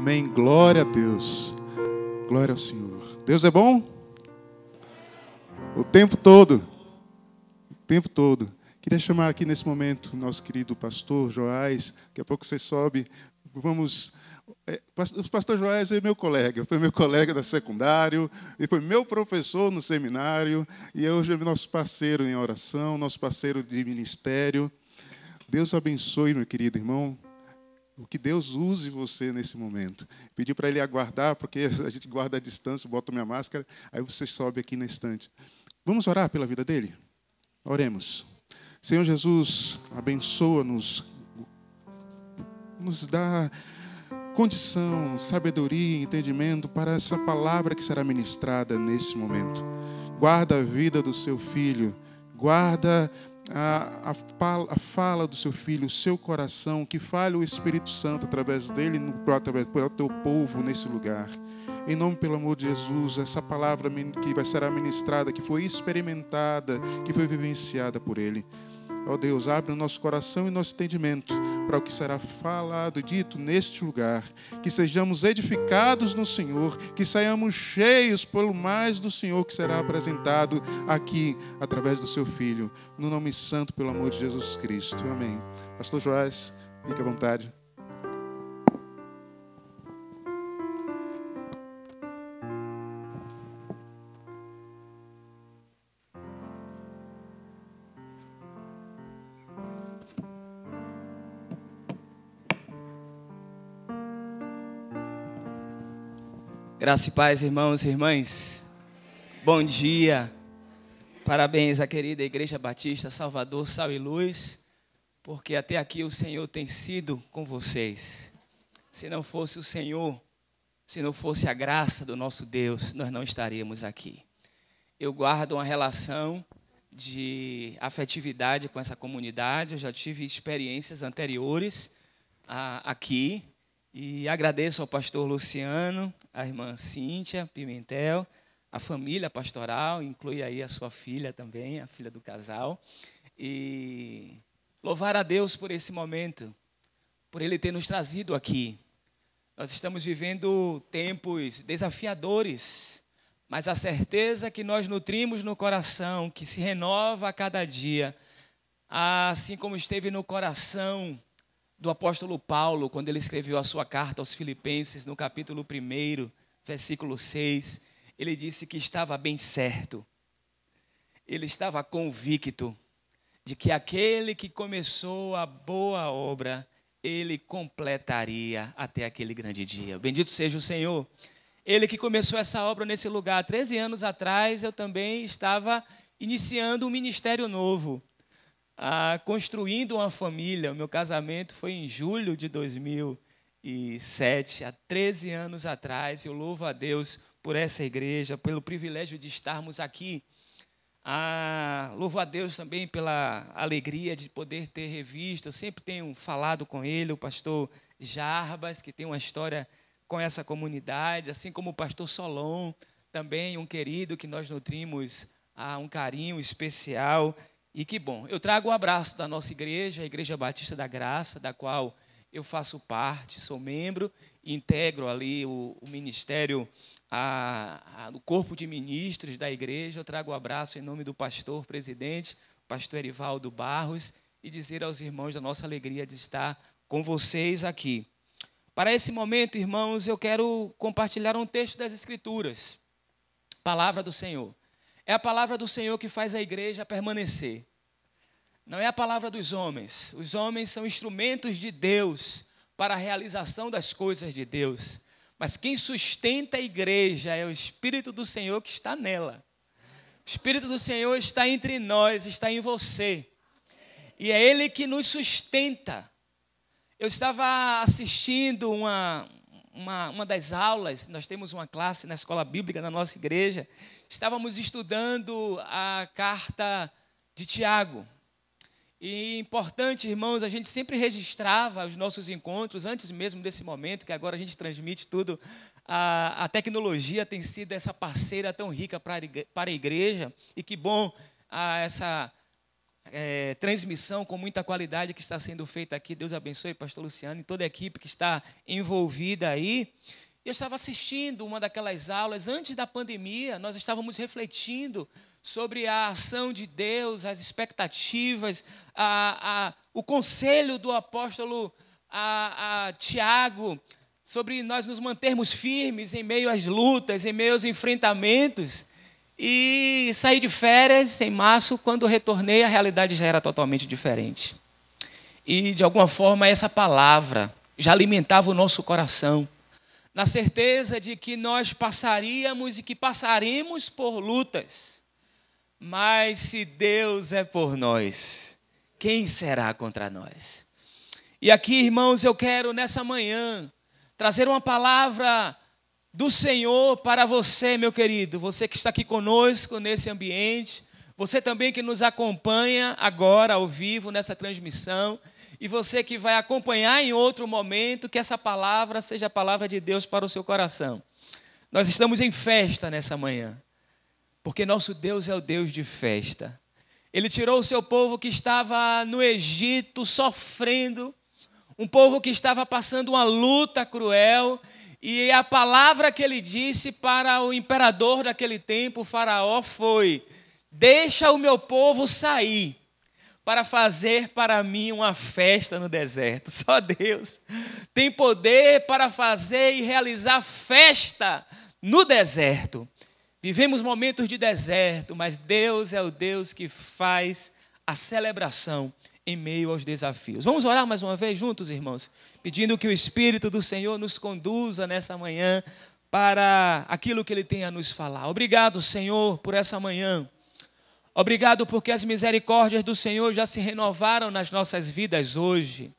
Amém. Glória a Deus. Glória ao Senhor. Deus é bom? O tempo todo. O tempo todo. Queria chamar aqui nesse momento o nosso querido pastor Joás. Daqui a pouco você sobe. Vamos... O pastor Joás é meu colega. Foi meu colega da secundário. E foi meu professor no seminário. E hoje é nosso parceiro em oração, nosso parceiro de ministério. Deus abençoe, meu querido irmão. Que Deus use você nesse momento. Pedi para ele aguardar, porque a gente guarda a distância, boto minha máscara, aí você sobe aqui na estante. Vamos orar pela vida dele? Oremos. Senhor Jesus, abençoa-nos, nos dá condição, sabedoria e entendimento para essa palavra que será ministrada nesse momento. Guarda a vida do seu filho, guarda a fala do seu filho, o seu coração, que fale o Espírito Santo através dele, através do teu povo nesse lugar. Em nome, pelo amor de Jesus, essa palavra que vai ser ministrada, que foi experimentada, que foi vivenciada por ele. Ó Deus, abre o nosso coração e nosso entendimento para o que será falado e dito neste lugar. Que sejamos edificados no Senhor, que saiamos cheios pelo mais do Senhor que será apresentado aqui através do seu Filho. No nome santo, pelo amor de Jesus Cristo. Amém. Pastor Joás, fique à vontade. Graça e paz, irmãos e irmãs. Bom dia. Parabéns à querida Igreja Batista Salvador, Sal e Luz, porque até aqui o Senhor tem sido com vocês. Se não fosse o Senhor, se não fosse a graça do nosso Deus, nós não estaríamos aqui. Eu guardo uma relação de afetividade com essa comunidade. Eu já tive experiências anteriores aqui. E agradeço ao pastor Luciano, à irmã Cíntia Pimentel, a família pastoral, inclui aí a sua filha também, a filha do casal. E louvar a Deus por esse momento, por Ele ter nos trazido aqui. Nós estamos vivendo tempos desafiadores, mas a certeza que nós nutrimos no coração, que se renova a cada dia, assim como esteve no coração do apóstolo Paulo, quando ele escreveu a sua carta aos Filipenses, no capítulo 1, versículo 6, ele disse que estava bem certo, ele estava convicto de que aquele que começou a boa obra, ele completaria até aquele grande dia. Bendito seja o Senhor. Ele que começou essa obra nesse lugar, 13 anos atrás, eu também estava iniciando um ministério novo, construindo uma família. O meu casamento foi em julho de 2007, há 13 anos atrás. Eu louvo a Deus por essa igreja, pelo privilégio de estarmos aqui. Louvo a Deus também pela alegria de poder ter revisto. Eu sempre tenho falado com ele, o pastor Jarbas, que tem uma história com essa comunidade, assim como o pastor Solon, também um querido que nós nutrimos um carinho especial. E que bom, eu trago um abraço da nossa igreja, a Igreja Batista da Graça, da qual eu faço parte, sou membro, integro ali o ministério, o corpo de ministros da igreja. Eu trago um abraço em nome do pastor presidente, pastor Erivaldo Barros, e dizer aos irmãos da nossa alegria de estar com vocês aqui. Para esse momento, irmãos, eu quero compartilhar um texto das Escrituras, palavra do Senhor. É a palavra do Senhor que faz a igreja permanecer. Não é a palavra dos homens. Os homens são instrumentos de Deus para a realização das coisas de Deus. Mas quem sustenta a igreja é o Espírito do Senhor que está nela. O Espírito do Senhor está entre nós, está em você. E é Ele que nos sustenta. Eu estava assistindo uma das aulas, nós temos uma classe na escola bíblica na nossa igreja. Estávamos estudando a carta de Tiago. E importante, irmãos, a gente sempre registrava os nossos encontros, antes mesmo desse momento, que agora a gente transmite tudo. A tecnologia tem sido essa parceira tão rica para a igreja. E que bom essa transmissão com muita qualidade que está sendo feita aqui. Deus abençoe pastor Luciano e toda a equipe que está envolvida aí. Eu estava assistindo uma daquelas aulas antes da pandemia. Nós estávamos refletindo sobre a ação de Deus, as expectativas, o conselho do apóstolo Tiago, sobre nós nos mantermos firmes em meio às lutas, em meio aos enfrentamentos. E saí de férias em março. Quando retornei, a realidade já era totalmente diferente. E, de alguma forma, essa palavra já alimentava o nosso coração, na certeza de que nós passaríamos e que passaremos por lutas. Mas se Deus é por nós, quem será contra nós? E aqui, irmãos, eu quero nessa manhã trazer uma palavra do Senhor para você, meu querido, você que está aqui conosco nesse ambiente, você também que nos acompanha agora ao vivo nessa transmissão, e você que vai acompanhar em outro momento, que essa palavra seja a palavra de Deus para o seu coração. Nós estamos em festa nessa manhã, porque nosso Deus é o Deus de festa. Ele tirou o seu povo que estava no Egito sofrendo, um povo que estava passando uma luta cruel, e a palavra que ele disse para o imperador daquele tempo, o faraó, foi: deixa o meu povo sair para fazer para mim uma festa no deserto. Só Deus tem poder para fazer e realizar festa no deserto. Vivemos momentos de deserto, mas Deus é o Deus que faz a celebração em meio aos desafios. Vamos orar mais uma vez juntos, irmãos, pedindo que o Espírito do Senhor nos conduza nessa manhã para aquilo que Ele tem a nos falar. Obrigado, Senhor, por essa manhã. Obrigado porque as misericórdias do Senhor já se renovaram nas nossas vidas hoje.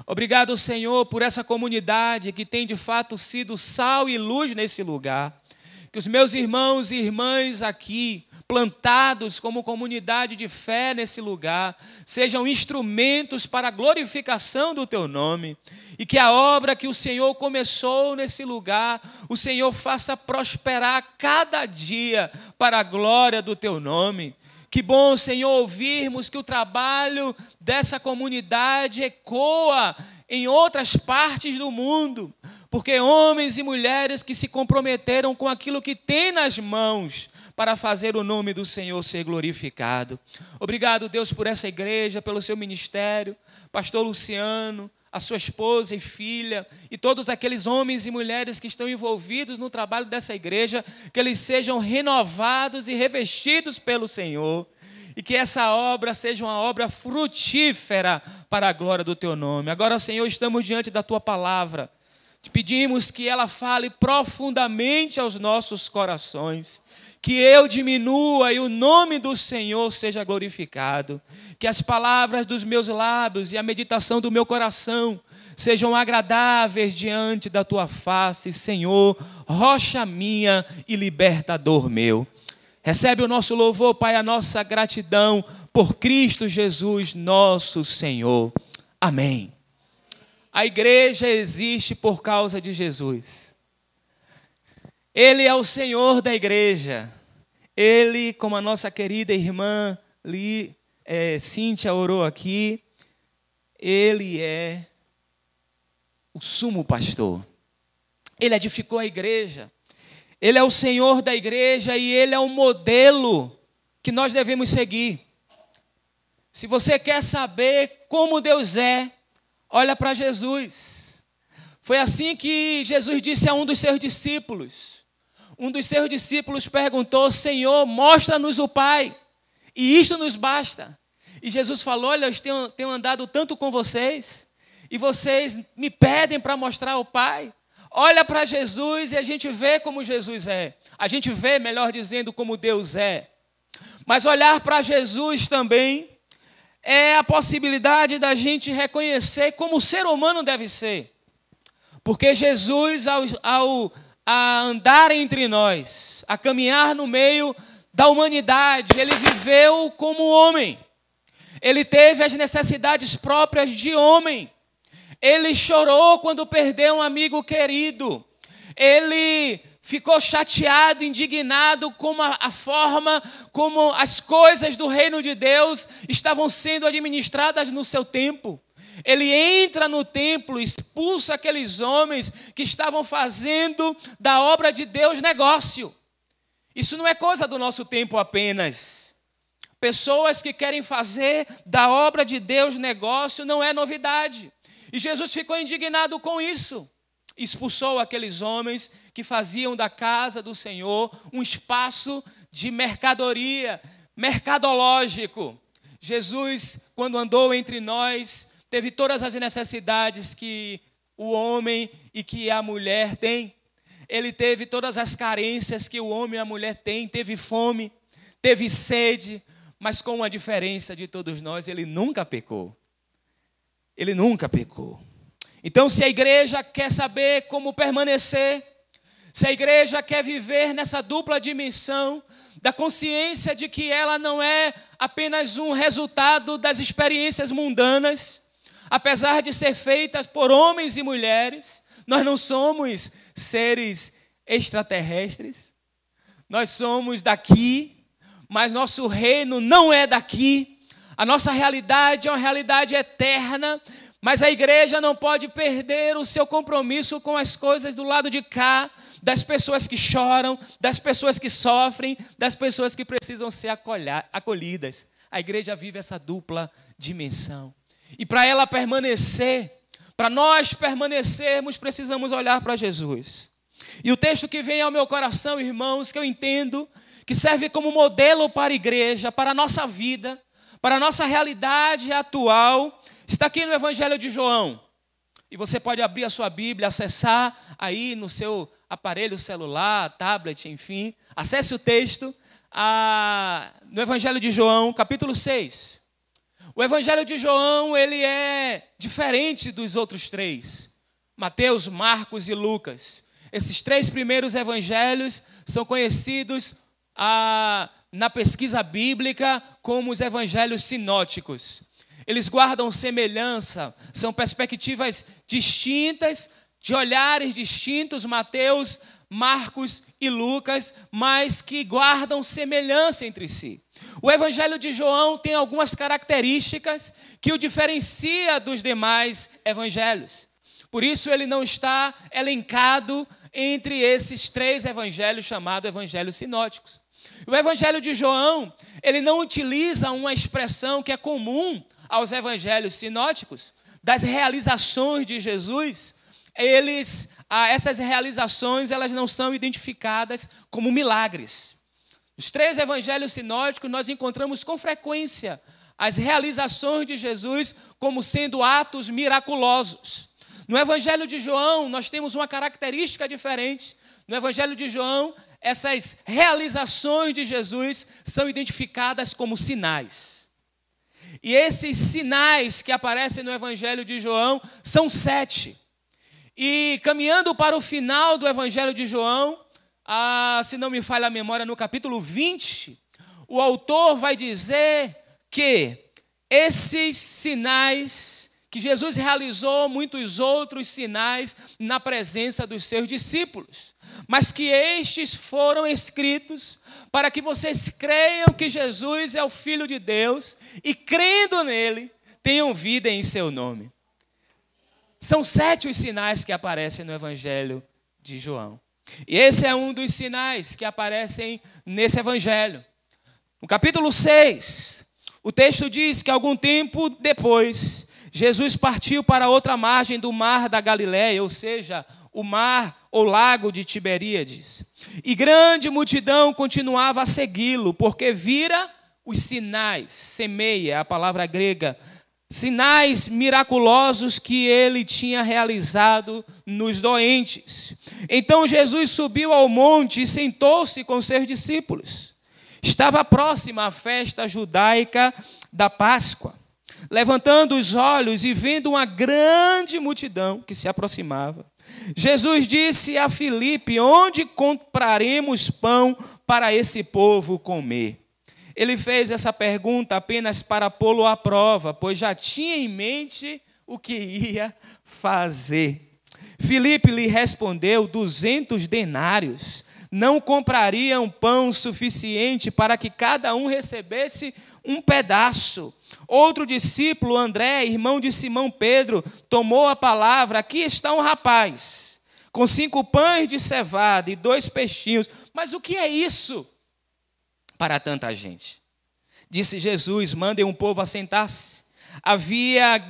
Obrigado, Senhor, por essa comunidade que tem de fato sido sal e luz nesse lugar. Que os meus irmãos e irmãs aqui, plantados como comunidade de fé nesse lugar, sejam instrumentos para a glorificação do Teu nome, e que a obra que o Senhor começou nesse lugar, o Senhor faça prosperar cada dia para a glória do Teu nome. Que bom, Senhor, ouvirmos que o trabalho dessa comunidade ecoa em outras partes do mundo, porque homens e mulheres que se comprometeram com aquilo que têm nas mãos para fazer o nome do Senhor ser glorificado. Obrigado, Deus, por essa igreja, pelo seu ministério, pastor Luciano, a sua esposa e filha, e todos aqueles homens e mulheres que estão envolvidos no trabalho dessa igreja, que eles sejam renovados e revestidos pelo Senhor, e que essa obra seja uma obra frutífera para a glória do Teu nome. Agora, Senhor, estamos diante da Tua palavra, te pedimos que ela fale profundamente aos nossos corações, que eu diminua e o nome do Senhor seja glorificado. Que as palavras dos meus lábios e a meditação do meu coração sejam agradáveis diante da Tua face, Senhor, rocha minha e libertador meu. Recebe o nosso louvor, Pai, a nossa gratidão por Cristo Jesus, nosso Senhor. Amém. A igreja existe por causa de Jesus. Ele é o Senhor da igreja. Ele, como a nossa querida irmã Cíntia orou aqui, Ele é o sumo pastor. Ele edificou a igreja. Ele é o Senhor da igreja e Ele é o modelo que nós devemos seguir. Se você quer saber como Deus é, olha para Jesus. Foi assim que Jesus disse a um dos seus discípulos. Um dos seus discípulos perguntou: Senhor, mostra-nos o Pai, e isto nos basta. E Jesus falou: olha, eu tenho andado tanto com vocês, e vocês me pedem para mostrar o Pai. Olha para Jesus e a gente vê como Jesus é. A gente vê, melhor dizendo, como Deus é. Mas olhar para Jesus também é a possibilidade da gente reconhecer como o ser humano deve ser. Porque Jesus, a andar entre nós, a caminhar no meio da humanidade, Ele viveu como homem. Ele teve as necessidades próprias de homem. Ele chorou quando perdeu um amigo querido. Ele ficou chateado, indignado com a forma como as coisas do reino de Deus estavam sendo administradas no seu tempo. Ele entra no templo, expulsa aqueles homens que estavam fazendo da obra de Deus negócio. Isso não é coisa do nosso tempo apenas. Pessoas que querem fazer da obra de Deus negócio não é novidade. E Jesus ficou indignado com isso. Expulsou aqueles homens que faziam da casa do Senhor um espaço de mercadoria, mercadológico. Jesus, quando andou entre nós, teve todas as necessidades que o homem e que a mulher têm. Ele teve todas as carências que o homem e a mulher têm. Teve fome, teve sede, mas com uma diferença de todos nós, ele nunca pecou. Ele nunca pecou. Então, se a igreja quer saber como permanecer, se a igreja quer viver nessa dupla dimensão da consciência de que ela não é apenas um resultado das experiências mundanas, apesar de ser feitas por homens e mulheres, nós não somos seres extraterrestres, nós somos daqui, mas nosso reino não é daqui, a nossa realidade é uma realidade eterna. Mas a igreja não pode perder o seu compromisso com as coisas do lado de cá, das pessoas que choram, das pessoas que sofrem, das pessoas que precisam ser acolhidas. A igreja vive essa dupla dimensão. E para ela permanecer, para nós permanecermos, precisamos olhar para Jesus. E o texto que vem ao meu coração, irmãos, que eu entendo, que serve como modelo para a igreja, para a nossa vida, para a nossa realidade atual, está aqui no Evangelho de João. E você pode abrir a sua Bíblia, acessar aí no seu aparelho celular, tablet, enfim. Acesse o texto no Evangelho de João, capítulo 6. O Evangelho de João, ele é diferente dos outros três. Mateus, Marcos e Lucas. Esses três primeiros evangelhos são conhecidos na pesquisa bíblica como os evangelhos sinóticos. Eles guardam semelhança, são perspectivas distintas, de olhares distintos, Mateus, Marcos e Lucas, mas que guardam semelhança entre si. O Evangelho de João tem algumas características que o diferencia dos demais evangelhos. Por isso ele não está elencado entre esses três evangelhos chamados evangelhos sinóticos. O Evangelho de João, ele não utiliza uma expressão que é comum aos evangelhos sinóticos, das realizações de Jesus. Essas realizações, elas não são identificadas como milagres. Os três evangelhos sinóticos, nós encontramos com frequência as realizações de Jesus como sendo atos miraculosos. No Evangelho de João, nós temos uma característica diferente. No Evangelho de João, essas realizações de Jesus são identificadas como sinais. E esses sinais que aparecem no Evangelho de João são 7. E caminhando para o final do Evangelho de João, se não me falha a memória, no capítulo 20, o autor vai dizer que esses sinais, que Jesus realizou muitos outros sinais na presença dos seus discípulos, mas que estes foram escritos para que vocês creiam que Jesus é o Filho de Deus e, crendo nele, tenham vida em seu nome. São 7 os sinais que aparecem no Evangelho de João. E esse é um dos sinais que aparecem nesse Evangelho. No capítulo 6, o texto diz que algum tempo depois, Jesus partiu para outra margem do mar da Galileia, ou seja, o mar ou lago de Tiberíades. E grande multidão continuava a segui-lo, porque vira os sinais, semeia, a palavra grega, sinais miraculosos que ele tinha realizado nos doentes. Então Jesus subiu ao monte e sentou-se com seus discípulos. Estava próxima a festa judaica da Páscoa. Levantando os olhos e vendo uma grande multidão que se aproximava, Jesus disse a Filipe: onde compraremos pão para esse povo comer? Ele fez essa pergunta apenas para pô-lo à prova, pois já tinha em mente o que ia fazer. Filipe lhe respondeu: 200 denários não comprariam pão suficiente para que cada um recebesse um pedaço. Outro discípulo, André, irmão de Simão Pedro, tomou a palavra: aqui está um rapaz, com 5 pães de cevada e 2 peixinhos. Mas o que é isso para tanta gente? Disse Jesus: mandem um povo assentar-se. Havia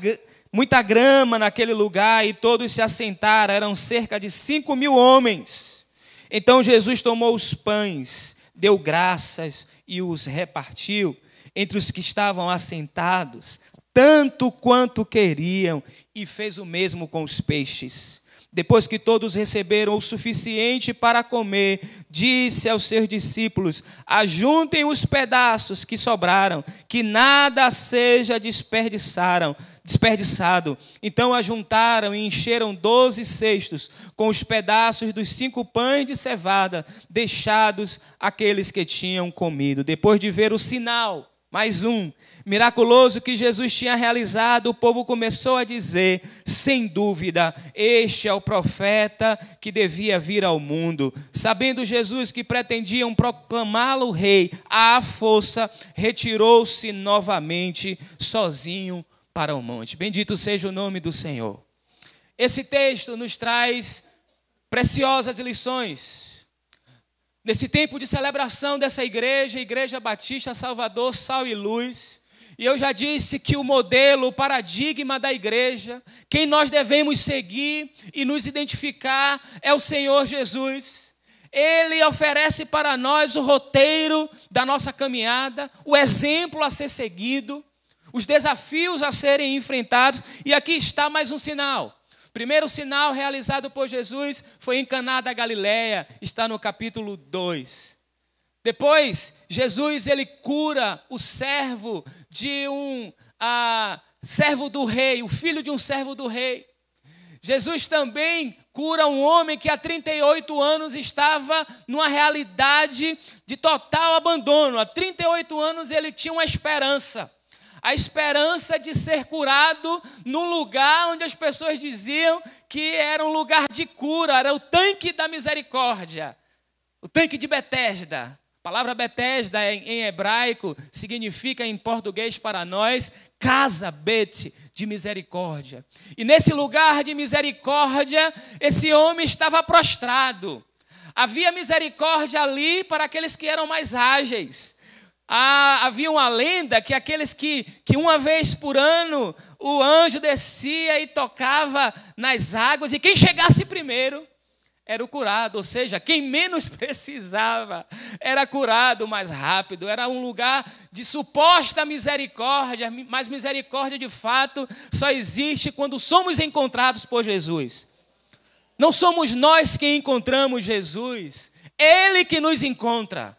muita grama naquele lugar e todos se assentaram, eram cerca de 5.000 homens. Então Jesus tomou os pães, deu graças e os repartiu entre os que estavam assentados, tanto quanto queriam, e fez o mesmo com os peixes. Depois que todos receberam o suficiente para comer, disse aos seus discípulos: ajuntem os pedaços que sobraram, que nada seja desperdiçado. Então ajuntaram e encheram 12 cestos com os pedaços dos 5 pães de cevada, deixados aqueles que tinham comido. Depois de ver o sinal, mais um, miraculoso que Jesus tinha realizado, o povo começou a dizer: sem dúvida, este é o profeta que devia vir ao mundo. Sabendo Jesus que pretendiam proclamá-lo rei à força, retirou-se novamente sozinho para o monte. Bendito seja o nome do Senhor. Esse texto nos traz preciosas lições. Nesse tempo de celebração dessa igreja, Igreja Batista Salvador, Sal e Luz, e eu já disse que o modelo, o paradigma da igreja, quem nós devemos seguir e nos identificar é o Senhor Jesus. Ele oferece para nós o roteiro da nossa caminhada, o exemplo a ser seguido, os desafios a serem enfrentados. E aqui está mais um sinal. O primeiro sinal realizado por Jesus foi em Caná da Galileia, está no capítulo 2. Depois, Jesus ele cura o servo de servo do rei, o filho de um servo do rei. Jesus também cura um homem que há 38 anos estava numa realidade de total abandono. Há 38 anos ele tinha uma esperança. A esperança de ser curado num lugar onde as pessoas diziam que era um lugar de cura, era o tanque da misericórdia, o tanque de Betesda. A palavra Betesda em hebraico significa em português para nós, casa Bet, de misericórdia. E nesse lugar de misericórdia, esse homem estava prostrado. Havia misericórdia ali para aqueles que eram mais ágeis. Havia uma lenda que aqueles que uma vez por ano o anjo descia e tocava nas águas, e quem chegasse primeiro era o curado, ou seja, quem menos precisava era curado mais rápido. Era um lugar de suposta misericórdia, mas misericórdia de fato só existe quando somos encontrados por Jesus. Não somos nós quem encontramos Jesus, Ele que nos encontra.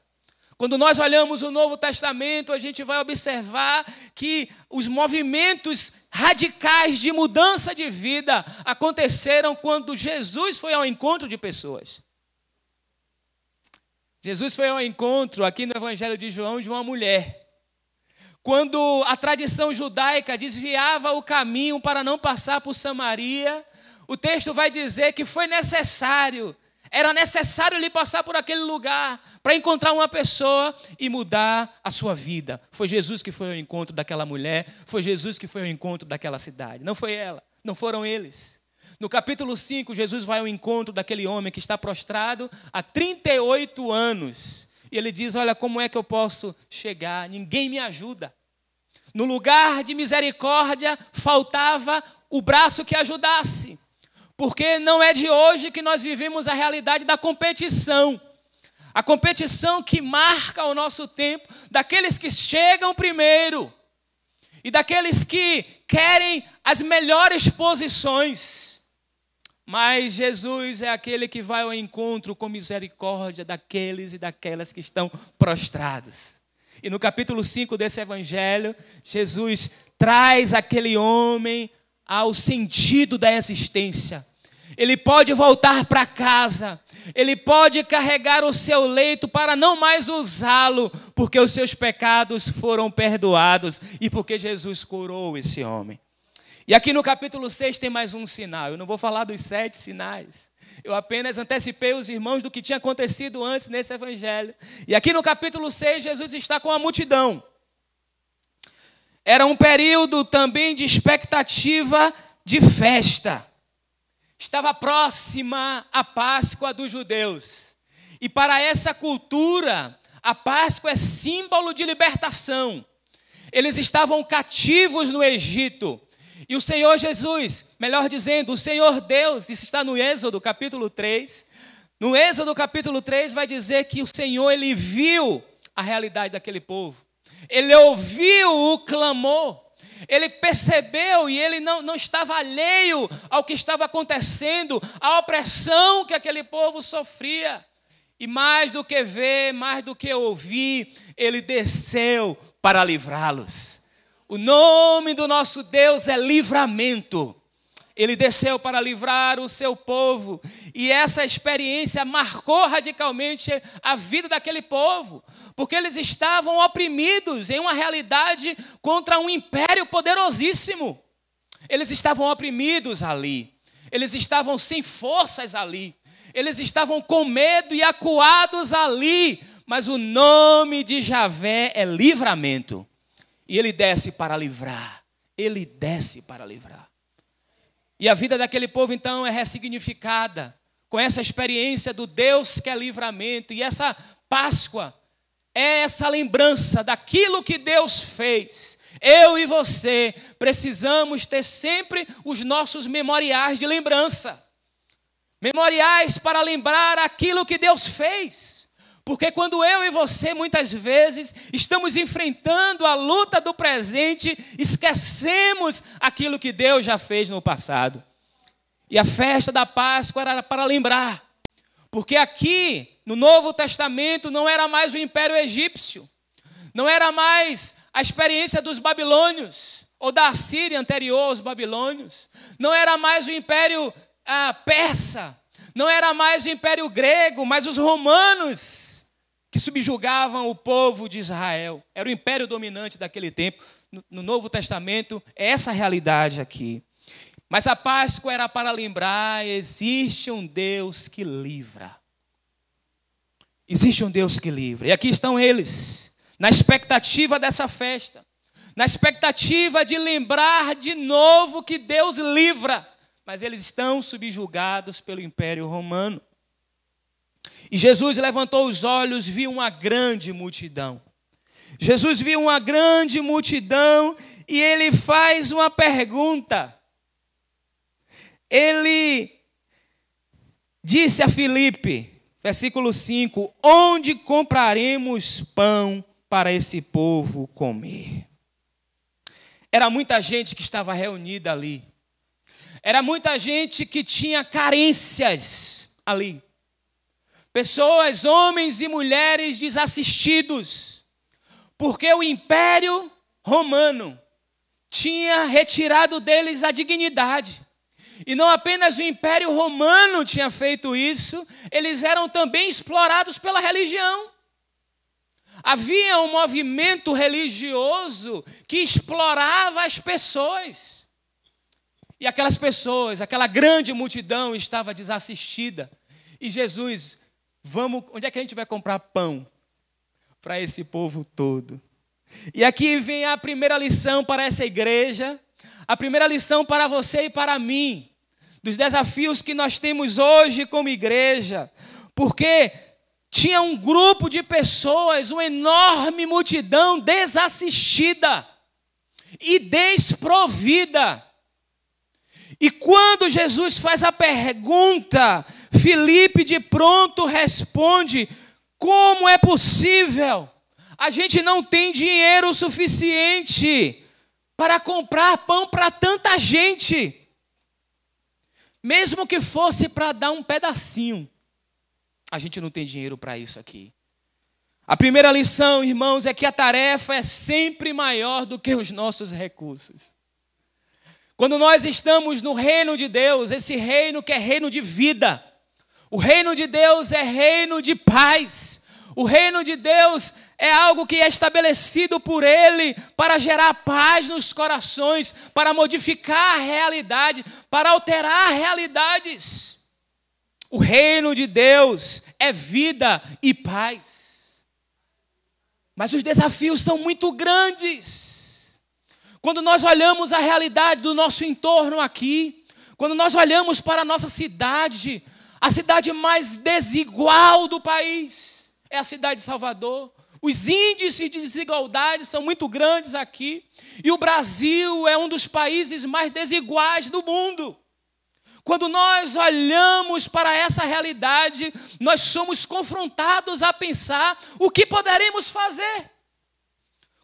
Quando nós olhamos o Novo Testamento, a gente vai observar que os movimentos radicais de mudança de vida aconteceram quando Jesus foi ao encontro de pessoas. Jesus foi ao encontro, aqui no Evangelho de João, de uma mulher. Quando a tradição judaica desviava o caminho para não passar por Samaria, o texto vai dizer que era necessário ele passar por aquele lugar para encontrar uma pessoa e mudar a sua vida. Foi Jesus que foi ao encontro daquela mulher, foi Jesus que foi ao encontro daquela cidade. Não foi ela, não foram eles. No capítulo 5, Jesus vai ao encontro daquele homem que está prostrado há 38 anos. E ele diz: olha, como é que eu posso chegar? Ninguém me ajuda. No lugar de misericórdia, faltava o braço que ajudasse. Porque não é de hoje que nós vivemos a realidade da competição. A competição que marca o nosso tempo, daqueles que chegam primeiro e daqueles que querem as melhores posições. Mas Jesus é aquele que vai ao encontro com misericórdia daqueles e daquelas que estão prostrados. E no capítulo 5 desse evangelho, Jesus traz aquele homem ao sentido da existência. Ele pode voltar para casa, ele pode carregar o seu leito para não mais usá-lo, porque os seus pecados foram perdoados e porque Jesus curou esse homem. E aqui no capítulo 6 tem mais um sinal. Eu não vou falar dos 7 sinais. Eu apenas antecipei os irmãos do que tinha acontecido antes nesse evangelho. E aqui no capítulo 6, Jesus está com a multidão. Era um período também de expectativa de festa. Estava próxima a Páscoa dos judeus. E para essa cultura, a Páscoa é símbolo de libertação. Eles estavam cativos no Egito. E o Senhor Jesus, melhor dizendo, o Senhor Deus, isso está no Êxodo capítulo 3. No Êxodo capítulo 3 vai dizer que o Senhor, ele viu a realidade daquele povo. Ele ouviu o clamor. Ele percebeu e ele não estava alheio ao que estava acontecendo, à opressão que aquele povo sofria. E mais do que ver, mais do que ouvir, ele desceu para livrá-los. O nome do nosso Deus é livramento. Ele desceu para livrar o seu povo. E essa experiência marcou radicalmente a vida daquele povo. Porque eles estavam oprimidos em uma realidade contra um império poderosíssimo. Eles estavam oprimidos ali. Eles estavam sem forças ali. Eles estavam com medo e acuados ali. Mas o nome de Javé é livramento. E ele desce para livrar. Ele desce para livrar. E a vida daquele povo, então, é ressignificada com essa experiência do Deus que é livramento. E essa Páscoa é essa lembrança daquilo que Deus fez. Eu e você precisamos ter sempre os nossos memoriais de lembrança. Memoriais para lembrar aquilo que Deus fez. Porque quando eu e você, muitas vezes, estamos enfrentando a luta do presente, esquecemos aquilo que Deus já fez no passado. E a festa da Páscoa era para lembrar. Porque aqui, no Novo Testamento, não era mais o Império Egípcio. Não era mais a experiência dos babilônios, ou da Assíria anterior aos babilônios. Não era mais o Império persa. Não era mais o Império grego, mas os romanos que subjugavam o povo de Israel. Era o império dominante daquele tempo. No Novo Testamento, é essa realidade aqui. Mas a Páscoa era para lembrar, existe um Deus que livra. Existe um Deus que livra. E aqui estão eles, na expectativa dessa festa. Na expectativa de lembrar de novo que Deus livra. Mas eles estão subjugados pelo Império Romano. E Jesus levantou os olhos, viu uma grande multidão. Jesus viu uma grande multidão e ele faz uma pergunta. Ele disse a Filipe, versículo 5, onde compraremos pão para esse povo comer? Era muita gente que estava reunida ali. Era muita gente que tinha carências ali. Pessoas, homens e mulheres desassistidos. Porque o Império Romano tinha retirado deles a dignidade. E não apenas o Império Romano tinha feito isso, eles eram também explorados pela religião. Havia um movimento religioso que explorava as pessoas. E aquelas pessoas, aquela grande multidão estava desassistida. E Jesus, onde é que a gente vai comprar pão para esse povo todo? E aqui vem a primeira lição para essa igreja, a primeira lição para você e para mim, dos desafios que nós temos hoje como igreja, porque tinha um grupo de pessoas, uma enorme multidão desassistida e desprovida. E quando Jesus faz a pergunta, Filipe de pronto responde, como é possível? A gente não tem dinheiro suficiente para comprar pão para tanta gente. Mesmo que fosse para dar um pedacinho, a gente não tem dinheiro para isso aqui. A primeira lição, irmãos, é que a tarefa é sempre maior do que os nossos recursos. Quando nós estamos no reino de Deus, esse reino que é reino de vida, o reino de Deus é reino de paz, o reino de Deus é algo que é estabelecido por Ele para gerar paz nos corações, para modificar a realidade, para alterar realidades. O reino de Deus é vida e paz. Mas os desafios são muito grandes. Quando nós olhamos a realidade do nosso entorno aqui, quando nós olhamos para a nossa cidade, a cidade mais desigual do país é a cidade de Salvador. Os índices de desigualdade são muito grandes aqui. E o Brasil é um dos países mais desiguais do mundo. Quando nós olhamos para essa realidade, nós somos confrontados a pensar o que poderemos fazer.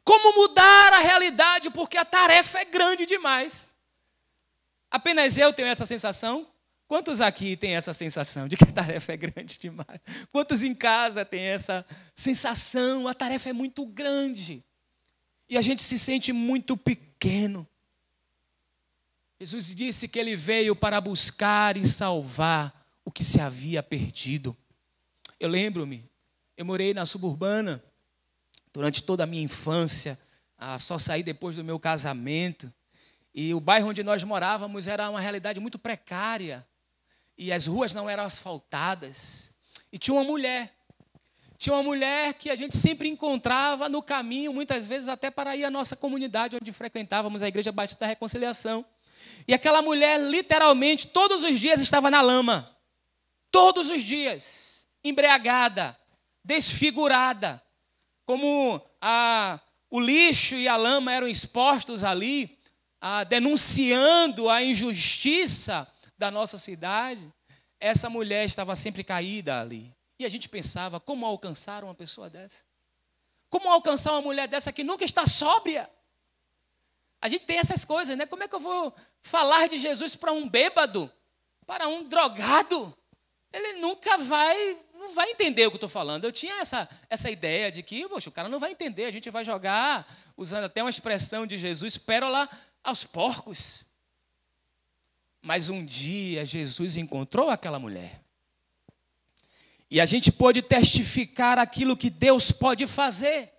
Como mudar a realidade, porque a tarefa é grande demais. Apenas eu tenho essa sensação? Quantos aqui têm essa sensação de que a tarefa é grande demais? Quantos em casa têm essa sensação? A tarefa é muito grande. E a gente se sente muito pequeno. Jesus disse que Ele veio para buscar e salvar o que se havia perdido. Eu lembro-me, eu morei na suburbana durante toda a minha infância, só saí depois do meu casamento. E o bairro onde nós morávamos era uma realidade muito precária. E as ruas não eram asfaltadas. E tinha uma mulher que a gente sempre encontrava no caminho, muitas vezes até para ir à nossa comunidade, onde frequentávamos a Igreja Batista da Reconciliação. E aquela mulher, literalmente, todos os dias estava na lama. Todos os dias. Embriagada, desfigurada. Como o lixo e a lama eram expostos ali, denunciando a injustiça da nossa cidade, essa mulher estava sempre caída ali. E a gente pensava, como alcançar uma pessoa dessa? Como alcançar uma mulher dessa que nunca está sóbria? A gente tem essas coisas, né? Como é que eu vou falar de Jesus para um bêbado, para um drogado? Ele nunca não vai entender o que eu estou falando. Eu tinha essa ideia de que, poxa, o cara não vai entender, a gente vai jogar, usando até uma expressão de Jesus, pérola aos porcos. Mas um dia Jesus encontrou aquela mulher. E a gente pôde testificar aquilo que Deus pode fazer.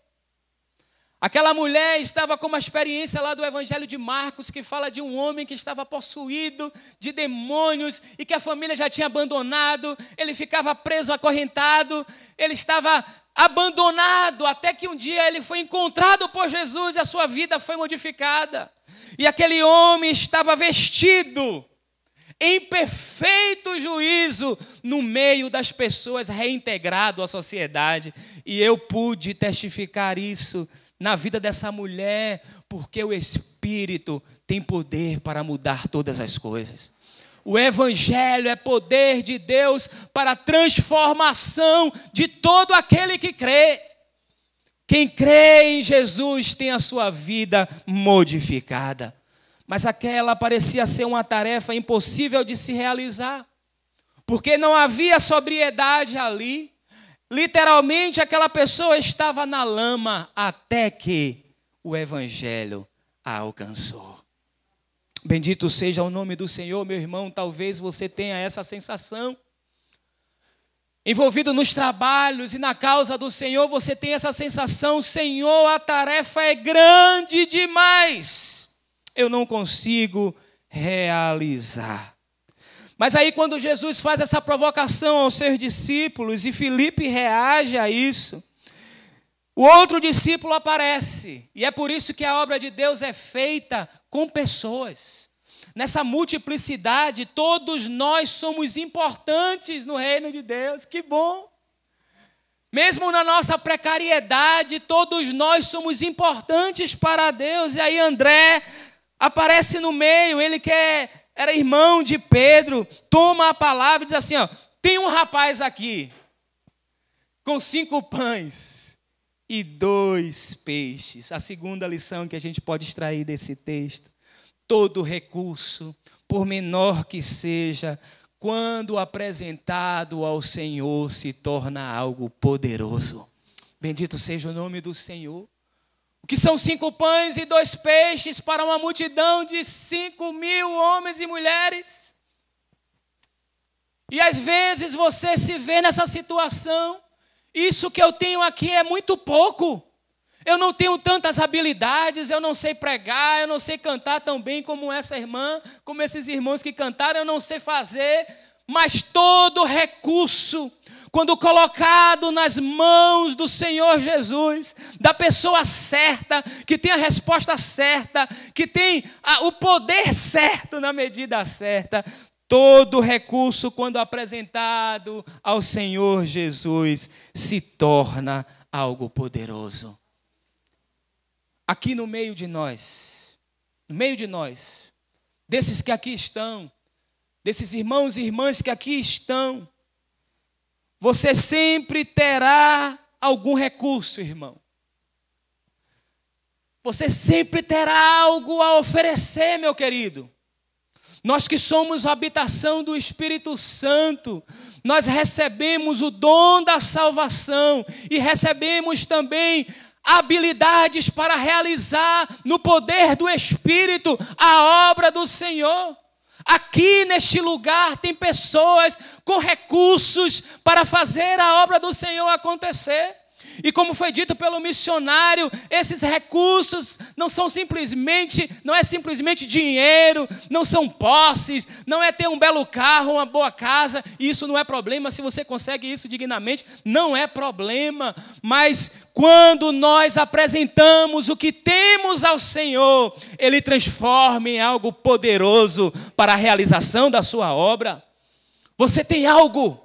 Aquela mulher estava com uma experiência lá do Evangelho de Marcos, que fala de um homem que estava possuído de demônios e que a família já tinha abandonado. Ele ficava preso, acorrentado. Ele estava abandonado até que um dia ele foi encontrado por Jesus e a sua vida foi modificada. E aquele homem estava vestido em perfeito juízo, no meio das pessoas, reintegrado à sociedade. E eu pude testificar isso na vida dessa mulher, porque o Espírito tem poder para mudar todas as coisas. O Evangelho é poder de Deus para a transformação de todo aquele que crê. Quem crê em Jesus tem a sua vida modificada. Mas aquela parecia ser uma tarefa impossível de se realizar, porque não havia sobriedade ali. Literalmente, aquela pessoa estava na lama até que o Evangelho a alcançou. Bendito seja o nome do Senhor, meu irmão. Talvez você tenha essa sensação. Envolvido nos trabalhos e na causa do Senhor, você tem essa sensação: Senhor, a tarefa é grande demais. Eu não consigo realizar. Mas aí quando Jesus faz essa provocação aos seus discípulos e Filipe reage a isso, o outro discípulo aparece. E é por isso que a obra de Deus é feita com pessoas. Nessa multiplicidade, todos nós somos importantes no reino de Deus. Que bom! Mesmo na nossa precariedade, todos nós somos importantes para Deus. E aí André aparece no meio, ele que era irmão de Pedro, toma a palavra e diz assim, tem um rapaz aqui, com 5 pães e 2 peixes. A segunda lição que a gente pode extrair desse texto: todo recurso, por menor que seja, quando apresentado ao Senhor, se torna algo poderoso. Bendito seja o nome do Senhor. O que são 5 pães e 2 peixes para uma multidão de 5.000 homens e mulheres? E às vezes você se vê nessa situação Isso que eu tenho aqui é muito pouco. Eu não tenho tantas habilidades, eu não sei pregar, eu não sei cantar tão bem como essa irmã, como esses irmãos que cantaram, eu não sei fazer, mas todo recurso, quando colocado nas mãos do Senhor Jesus, da pessoa certa, que tem a resposta certa, que tem o poder certo na medida certa, todo recurso, quando apresentado ao Senhor Jesus, se torna algo poderoso. Aqui no meio de nós, desses que aqui estão, desses irmãos e irmãs que aqui estão, você sempre terá algum recurso, irmão. Você sempre terá algo a oferecer, meu querido. Nós que somos a habitação do Espírito Santo, nós recebemos o dom da salvação e recebemos também habilidades para realizar no poder do Espírito a obra do Senhor. Aqui neste lugar tem pessoas com recursos para fazer a obra do Senhor acontecer. E como foi dito pelo missionário, esses recursos não é simplesmente dinheiro, não são posses, não é ter um belo carro, uma boa casa. Isso não é problema, se você consegue isso dignamente, não é problema. Mas quando nós apresentamos o que temos ao Senhor, Ele transforma em algo poderoso para a realização da sua obra. Você tem algo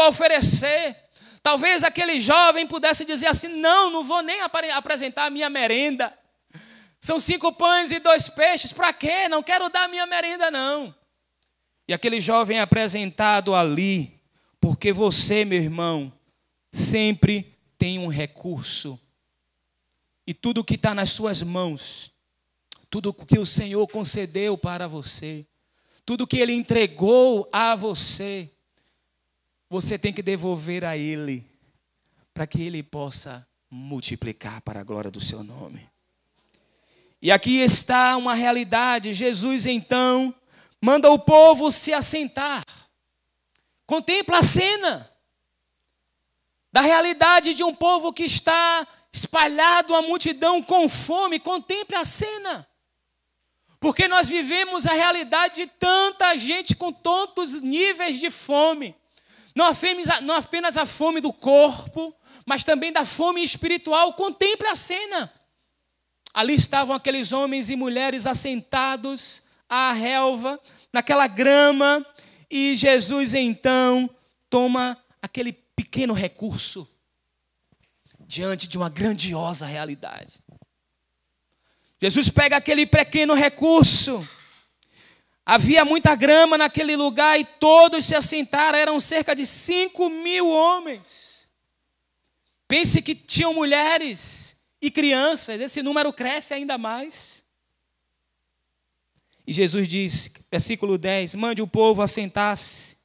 a oferecer. Talvez aquele jovem pudesse dizer assim, não vou nem apresentar a minha merenda. São 5 pães e 2 peixes, para quê? Não quero dar a minha merenda, não. E aquele jovem é apresentado ali, porque você, meu irmão, sempre tem um recurso. E tudo que está nas suas mãos, tudo que o Senhor concedeu para você, tudo que Ele entregou a você, você tem que devolver a Ele, para que Ele possa multiplicar para a glória do seu nome. E aqui está uma realidade. Jesus, então, manda o povo se assentar. Contempla a cena da realidade de um povo que está espalhado, a multidão com fome. Contemple a cena. Porque nós vivemos a realidade de tanta gente com tantos níveis de fome. Não apenas a fome do corpo, mas também da fome espiritual. Contemple a cena. Ali estavam aqueles homens e mulheres assentados à relva, naquela grama, e Jesus então toma aquele pequeno recurso diante de uma grandiosa realidade. Jesus pega aquele pequeno recurso. Havia muita grama naquele lugar e todos se assentaram, eram cerca de 5.000 homens. Pense que tinham mulheres e crianças, esse número cresce ainda mais. E Jesus diz, versículo 10, mande o povo assentar-se.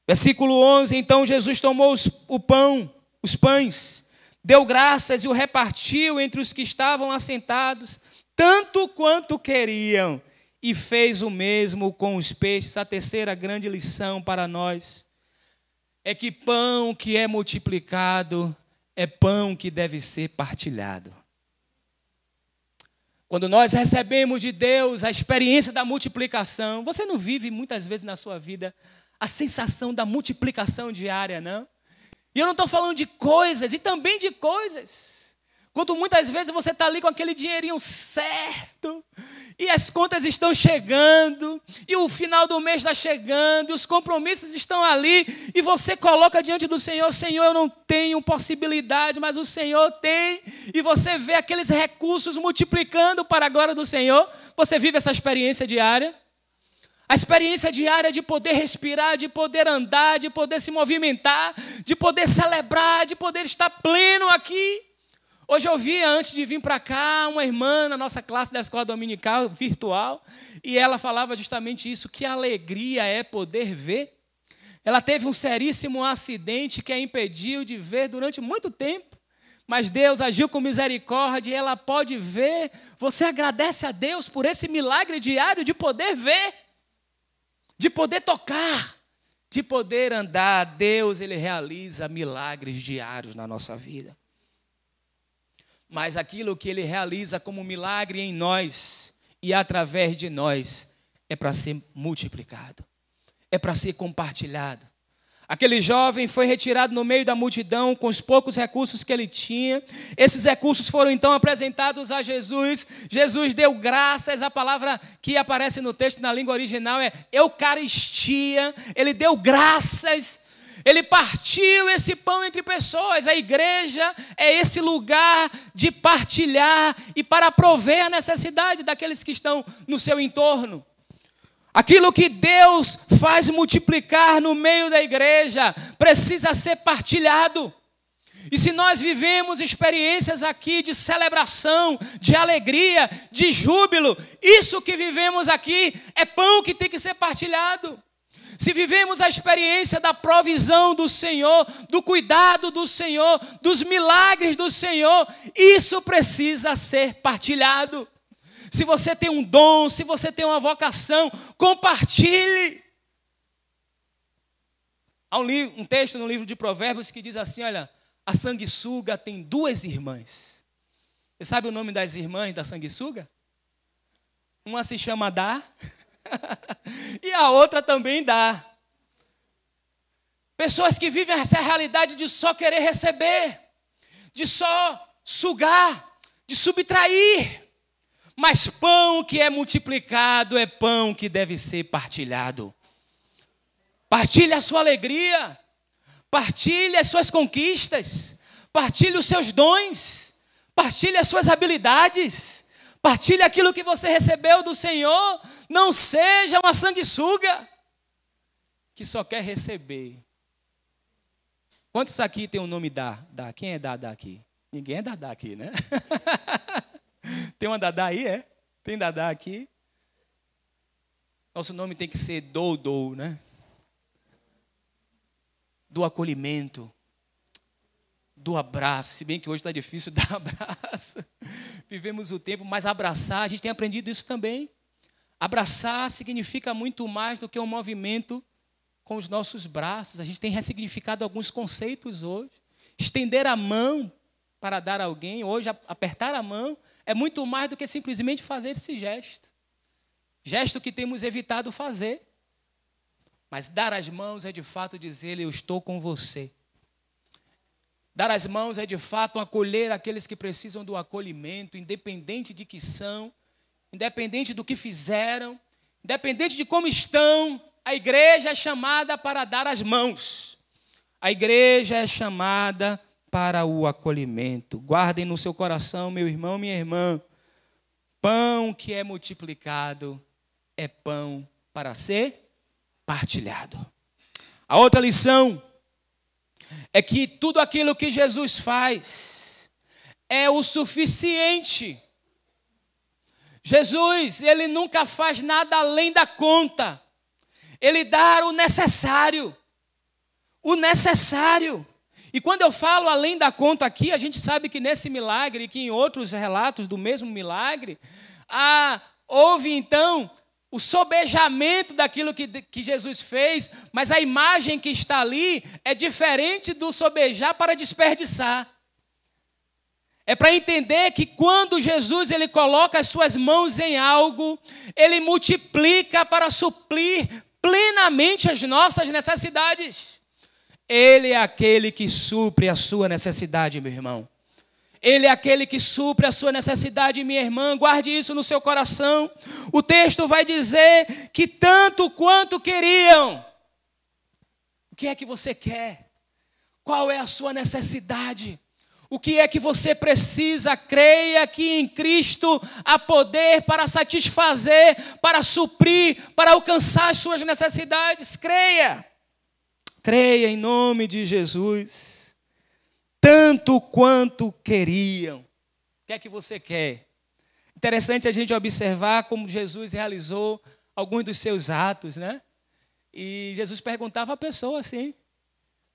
Versículo 11, então Jesus tomou os pães, deu graças e o repartiu entre os que estavam assentados, tanto quanto queriam. E fez o mesmo com os peixes. A terceira grande lição para nós é que pão que é multiplicado é pão que deve ser partilhado. Quando nós recebemos de Deus a experiência da multiplicação, você não vive muitas vezes na sua vida a sensação da multiplicação diária, não? E eu não estou falando de coisas, e também de coisas. Quando muitas vezes você está ali com aquele dinheirinho certo, e as contas estão chegando, e o final do mês está chegando, e os compromissos estão ali, e você coloca diante do Senhor, Senhor, eu não tenho possibilidade, mas o Senhor tem, e você vê aqueles recursos multiplicando para a glória do Senhor. Você vive essa experiência diária? A experiência diária de poder respirar, de poder andar, de poder se movimentar, de poder celebrar, de poder estar pleno aqui. Hoje eu vi, antes de vir para cá, uma irmã na nossa classe da escola dominical virtual, e ela falava justamente isso, que alegria é poder ver. Ela teve um seríssimo acidente que a impediu de ver durante muito tempo, mas Deus agiu com misericórdia e ela pode ver. Você agradece a Deus por esse milagre diário de poder ver, de poder tocar, de poder andar, Deus, Ele realiza milagres diários na nossa vida. Mas aquilo que Ele realiza como milagre em nós e através de nós é para ser multiplicado, é para ser compartilhado. Aquele jovem foi retirado no meio da multidão com os poucos recursos que ele tinha. Esses recursos foram então apresentados a Jesus. Jesus deu graças. A palavra que aparece no texto na língua original é Eucaristia. Ele deu graças. Ele partiu esse pão entre pessoas. A igreja é esse lugar de partilhar e para prover a necessidade daqueles que estão no seu entorno. Aquilo que Deus faz multiplicar no meio da igreja precisa ser partilhado. E se nós vivemos experiências aqui de celebração, de alegria, de júbilo, isso que vivemos aqui é pão que tem que ser partilhado. Se vivemos a experiência da provisão do Senhor, do cuidado do Senhor, dos milagres do Senhor, isso precisa ser partilhado. Se você tem um dom, se você tem uma vocação, compartilhe. Há um texto no livro de Provérbios que diz assim, olha, a sanguessuga tem 2 irmãs. Você sabe o nome das irmãs da sanguessuga? Uma se chama Dá e a outra também Dá. Pessoas que vivem essa realidade de só querer receber, de só sugar, de subtrair. Mas pão que é multiplicado é pão que deve ser partilhado. Partilhe a sua alegria, partilhe as suas conquistas, partilhe os seus dons, partilhe as suas habilidades, partilhe aquilo que você recebeu do Senhor. Não seja uma sanguessuga que só quer receber. Quantos aqui tem o nome Dá? Quem é Dá aqui? Ninguém é Dá aqui, né? Tem uma Dadá aí, é? Tem Dadá aqui? Nosso nome tem que ser Dou, né? Do acolhimento, do abraço. Se bem que hoje está difícil dar abraço. Vivemos o tempo, mas abraçar, a gente tem aprendido isso também. Abraçar significa muito mais do que um movimento com os nossos braços. A gente tem ressignificado alguns conceitos hoje. Estender a mão para dar a alguém, hoje apertar a mão, é muito mais do que simplesmente fazer esse gesto. Gesto que temos evitado fazer. Mas dar as mãos é de fato dizer, eu estou com você. Dar as mãos é de fato acolher aqueles que precisam do acolhimento, independente de que são, independente do que fizeram, independente de como estão. A igreja é chamada para dar as mãos. A igreja é chamada para o acolhimento. Guardem no seu coração, meu irmão, minha irmã, pão que é multiplicado é pão para ser partilhado. A outra lição é que tudo aquilo que Jesus faz é o suficiente. Jesus, ele nunca faz nada além da conta. Ele dá o necessário. O necessário. E quando eu falo além da conta aqui, a gente sabe que nesse milagre, que em outros relatos do mesmo milagre, houve então o sobejamento daquilo que Jesus fez, mas a imagem que está ali é diferente do sobejar para desperdiçar. É para entender que quando Jesus ele coloca as suas mãos em algo, ele multiplica para suprir plenamente as nossas necessidades. Ele é aquele que supre a sua necessidade, meu irmão. Ele é aquele que supre a sua necessidade, minha irmã. Guarde isso no seu coração. O texto vai dizer que tanto quanto queriam. O que é que você quer? Qual é a sua necessidade? O que é que você precisa? Creia que em Cristo há poder para satisfazer, para suprir, para alcançar as suas necessidades. Creia. Creia em nome de Jesus. Tanto quanto queriam. O que é que você quer? Interessante a gente observar como Jesus realizou alguns dos seus atos, né? E Jesus perguntava à pessoa assim, o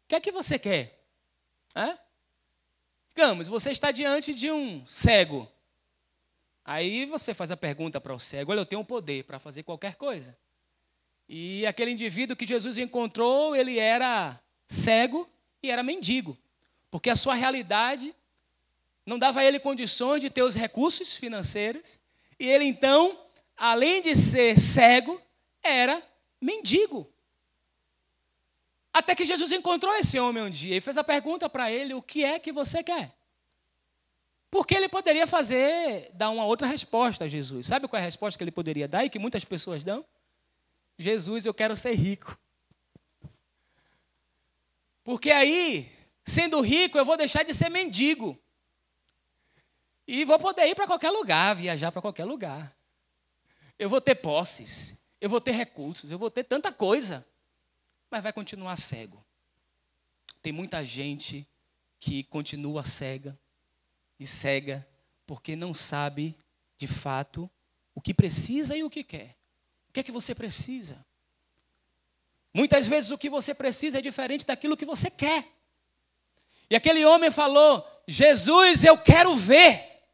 que é que você quer? Digamos, você está diante de um cego. Aí você faz a pergunta para o cego, olha, eu tenho um poder para fazer qualquer coisa. E aquele indivíduo que Jesus encontrou, ele era cego e era mendigo, porque a sua realidade não dava a ele condições de ter os recursos financeiros, e ele então, além de ser cego, era mendigo. Até que Jesus encontrou esse homem um dia e fez a pergunta para ele: o que é que você quer? Porque ele poderia dar uma outra resposta a Jesus. Sabe qual é a resposta que ele poderia dar e que muitas pessoas dão? Jesus, eu quero ser rico. Porque aí, sendo rico, eu vou deixar de ser mendigo. E vou poder ir para qualquer lugar, viajar para qualquer lugar. Eu vou ter posses, eu vou ter recursos, eu vou ter tanta coisa. Mas vai continuar cego. Tem muita gente que continua cega porque não sabe, de fato, o que precisa e o que quer. O que é que você precisa? Muitas vezes o que você precisa é diferente daquilo que você quer. E aquele homem falou: Jesus, eu quero ver.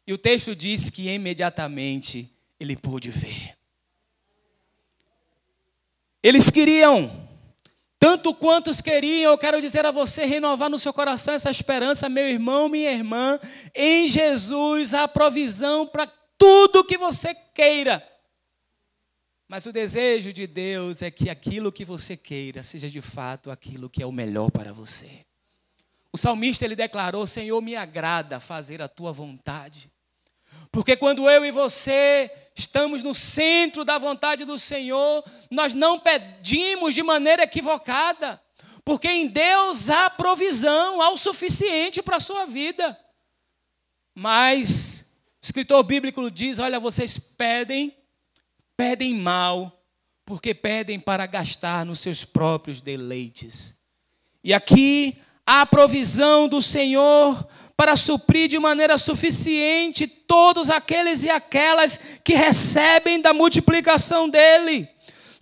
E o texto diz que imediatamente ele pôde ver. Eles queriam, tanto quantos queriam, eu quero dizer a você, renovar no seu coração essa esperança, meu irmão, minha irmã, em Jesus há provisão para tudo que você queira. Mas o desejo de Deus é que aquilo que você queira seja de fato aquilo que é o melhor para você. O salmista, ele declarou: Senhor, me agrada fazer a tua vontade. Porque quando eu e você estamos no centro da vontade do Senhor, nós não pedimos de maneira equivocada. Porque em Deus há provisão, há o suficiente para a sua vida. Mas o escritor bíblico diz: olha, vocês pedem mal, porque pedem para gastar nos seus próprios deleites. E aqui há a provisão do Senhor para suprir de maneira suficiente todos aqueles e aquelas que recebem da multiplicação dele,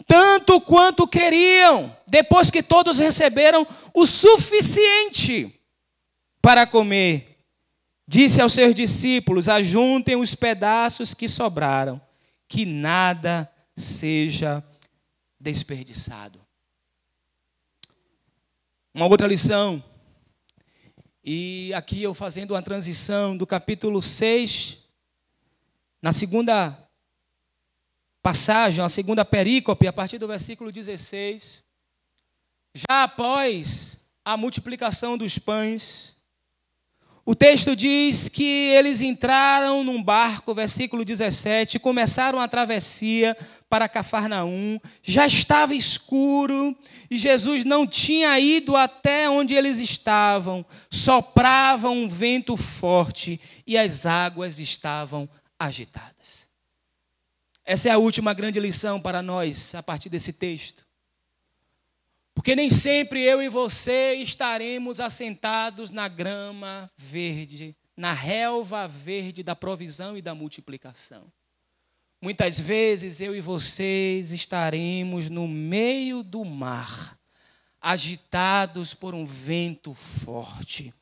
tanto quanto queriam, depois que todos receberam o suficiente para comer. Disse aos seus discípulos: ajuntem os pedaços que sobraram, que nada seja desperdiçado. Uma outra lição, e aqui eu fazendo uma transição do capítulo 6, na segunda passagem, a segunda perícope, a partir do versículo 16, já após a multiplicação dos pães, o texto diz que eles entraram num barco, versículo 17, começaram a travessia para Cafarnaum, já estava escuro e Jesus não tinha ido até onde eles estavam, soprava um vento forte e as águas estavam agitadas. Essa é a última grande lição para nós a partir desse texto. Porque nem sempre eu e você estaremos assentados na grama verde, na relva verde da provisão e da multiplicação. Muitas vezes eu e vocês estaremos no meio do mar, agitados por um vento forte,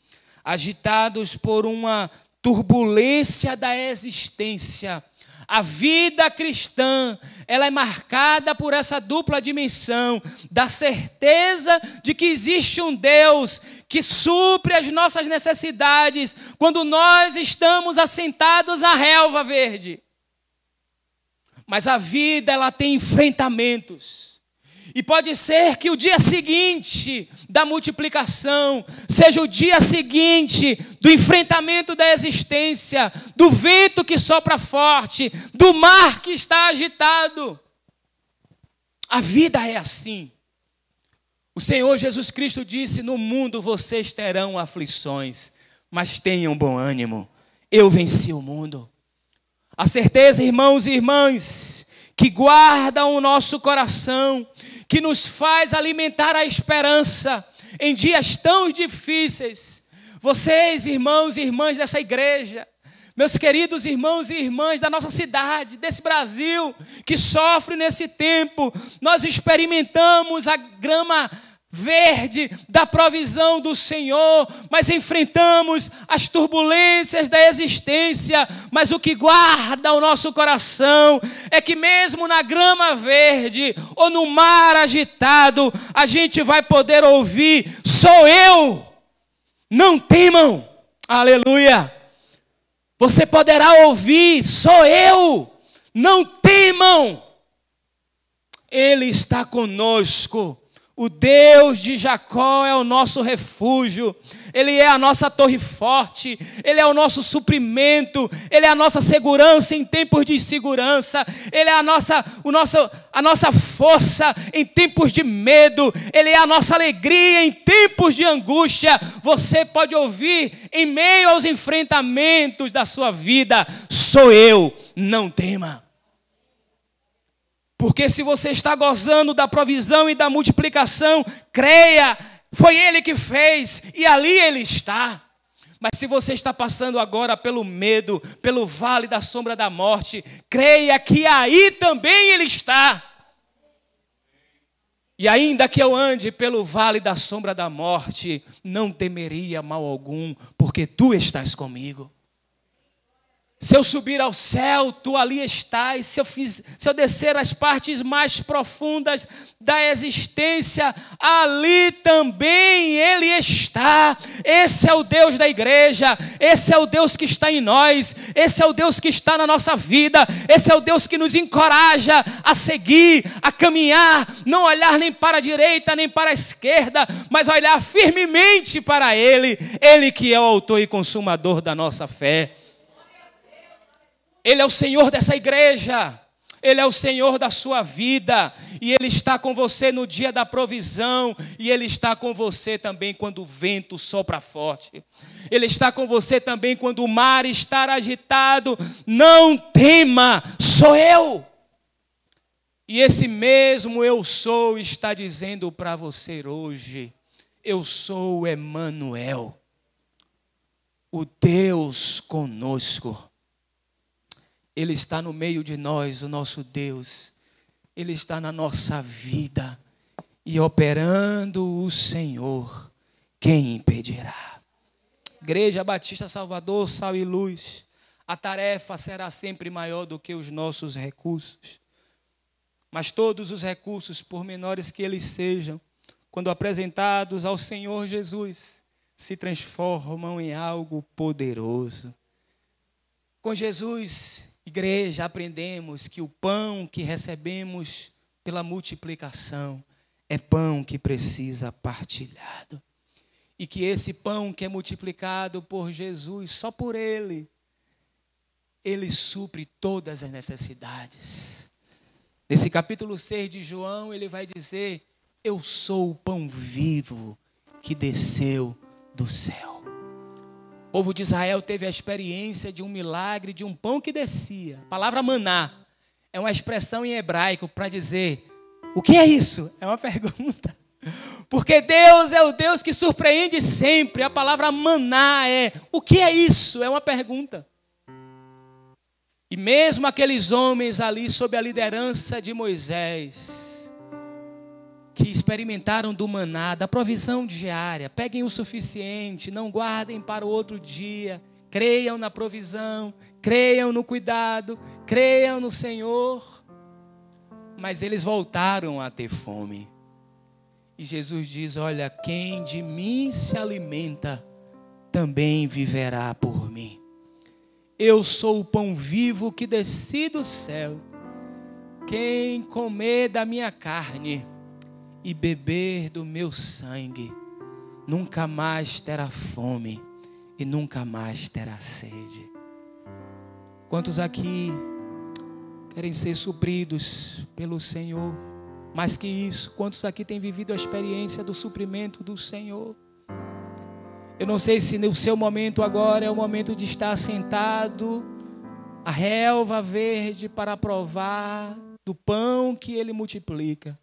agitados por uma turbulência da existência. A vida cristã, ela é marcada por essa dupla dimensão, da certeza de que existe um Deus que supre as nossas necessidades quando nós estamos assentados na relva verde. Mas a vida, ela tem enfrentamentos. E pode ser que o dia seguinte da multiplicação seja o dia seguinte do enfrentamento da existência, do vento que sopra forte, do mar que está agitado. A vida é assim. O Senhor Jesus Cristo disse: no mundo vocês terão aflições, mas tenham bom ânimo. Eu venci o mundo. A certeza, irmãos e irmãs, que guardam o nosso coração, que nos faz alimentar a esperança em dias tão difíceis. Vocês, irmãos e irmãs dessa igreja, meus queridos irmãos e irmãs da nossa cidade, desse Brasil, que sofre nesse tempo, nós experimentamos a grama verde da provisão do Senhor, mas enfrentamos as turbulências da existência. Mas o que guarda o nosso coração é que mesmo na grama verde ou no mar agitado, a gente vai poder ouvir: sou eu, não temam. Aleluia. Você poderá ouvir: sou eu, não temam. Ele está conosco. O Deus de Jacó é o nosso refúgio, Ele é a nossa torre forte, Ele é o nosso suprimento, Ele é a nossa segurança em tempos de insegurança, Ele é a nossa força em tempos de medo, Ele é a nossa alegria em tempos de angústia. Você pode ouvir em meio aos enfrentamentos da sua vida: sou eu, não tema. Porque se você está gozando da provisão e da multiplicação, creia, foi Ele que fez e ali Ele está. Mas se você está passando agora pelo medo, pelo vale da sombra da morte, creia que aí também Ele está. E ainda que eu ande pelo vale da sombra da morte, não temeria mal algum, porque Tu estás comigo. Se eu subir ao céu, Tu ali estás. Se eu descer às partes mais profundas da existência, ali também Ele está. Esse é o Deus da igreja, esse é o Deus que está em nós, esse é o Deus que está na nossa vida, esse é o Deus que nos encoraja a seguir, a caminhar, não olhar nem para a direita nem para a esquerda, mas olhar firmemente para Ele, Ele que é o autor e consumador da nossa fé. Ele é o Senhor dessa igreja, Ele é o Senhor da sua vida, e Ele está com você no dia da provisão, e Ele está com você também quando o vento sopra forte. Ele está com você também quando o mar está agitado. Não tema, sou eu. E esse mesmo eu sou está dizendo para você hoje: eu sou o Emanuel, o Deus conosco. Ele está no meio de nós, o nosso Deus. Ele está na nossa vida. E operando o Senhor, quem impedirá? Igreja Batista Salvador, Sal e Luz, a tarefa será sempre maior do que os nossos recursos. Mas todos os recursos, por menores que eles sejam, quando apresentados ao Senhor Jesus, se transformam em algo poderoso. Com Jesus, igreja, aprendemos que o pão que recebemos pela multiplicação é pão que precisa partilhado. E que esse pão que é multiplicado por Jesus, só por Ele supre todas as necessidades. Nesse capítulo 6 de João, ele vai dizer: eu sou o pão vivo que desceu do céu. O povo de Israel teve a experiência de um milagre, de um pão que descia. A palavra maná é uma expressão em hebraico para dizer: o que é isso? É uma pergunta. Porque Deus é o Deus que surpreende sempre. A palavra maná é: o que é isso? É uma pergunta. E mesmo aqueles homens ali, sob a liderança de Moisés, que experimentaram do maná, da provisão diária, peguem o suficiente, não guardem para o outro dia, creiam na provisão, creiam no cuidado, creiam no Senhor. Mas eles voltaram a ter fome. E Jesus diz: olha, quem de mim se alimenta, também viverá por mim. Eu sou o pão vivo que desci do céu. Quem comer da minha carne e beber do meu sangue, nunca mais terá fome e nunca mais terá sede. Quantos aqui querem ser supridos pelo Senhor? Mais que isso, quantos aqui têm vivido a experiência do suprimento do Senhor? Eu não sei se o seu momento agora é o momento de estar sentado à relva verde para provar do pão que Ele multiplica.